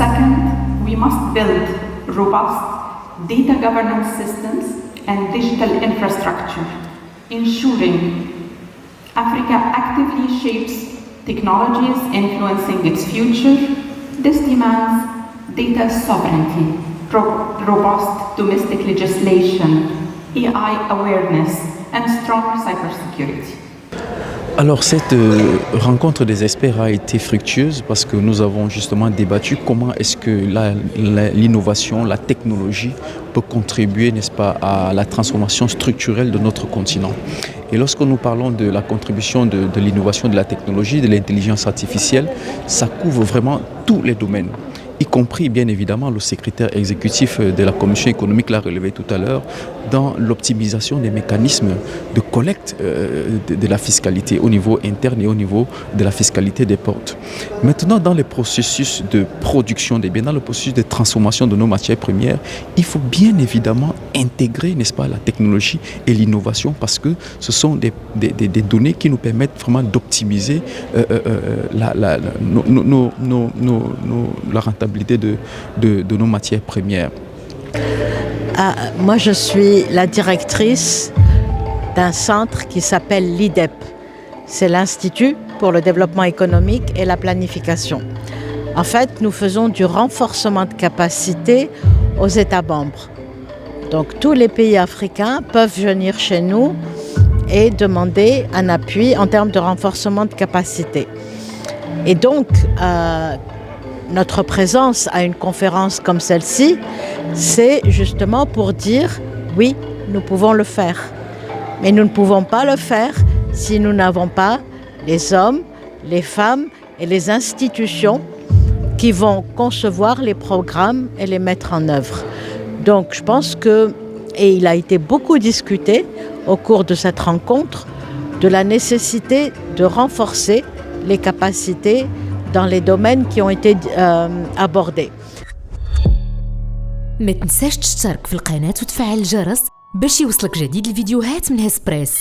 Second, we must build robust data governance systems and digital infrastructure, ensuring Africa actively shapes technologies influencing its future. This demands data sovereignty, robust domestic legislation, AI awareness, and strong cybersecurity. Alors cette rencontre des experts a été fructueuse parce que nous avons justement débattu comment est-ce que l'innovation, la technologie peut contribuer, n'est-ce pas, à la transformation structurelle de notre continent. Et lorsque nous parlons de la contribution de l'innovation, de la technologie, de l'intelligence artificielle, ça couvre vraiment tous les domaines, y compris bien évidemment le secrétaire exécutif de la Commission économique l'a relevé tout à l'heure, dans l'optimisation des mécanismes de collecte de la fiscalité au niveau interne et au niveau de la fiscalité des portes. Maintenant, dans le processus de production des biens, dans le processus de transformation de nos matières premières, il faut bien évidemment intégrer, n'est-ce pas, la technologie et l'innovation parce que ce sont des données qui nous permettent vraiment d'optimiser la rentabilité de nos matières premières. Moi, je suis la directrice d'un centre qui s'appelle l'IDEP. C'est l'Institut pour le développement économique et la planification. En fait, nous faisons du renforcement de capacité aux États membres. Donc, tous les pays africains peuvent venir chez nous et demander un appui en termes de renforcement de capacité. Et donc, notre présence à une conférence comme celle-ci, c'est justement pour dire oui, nous pouvons le faire. Mais nous ne pouvons pas le faire si nous n'avons pas les hommes, les femmes et les institutions qui vont concevoir les programmes et les mettre en œuvre. Donc je pense que, et il a été beaucoup discuté au cours de cette rencontre, de la nécessité de renforcer les capacités dans les domaines qui ont été abordés. ما تنساش تشترك في القناة وتفعل الجرس باش يوصلك جديد الفيديوهات من هسبريس.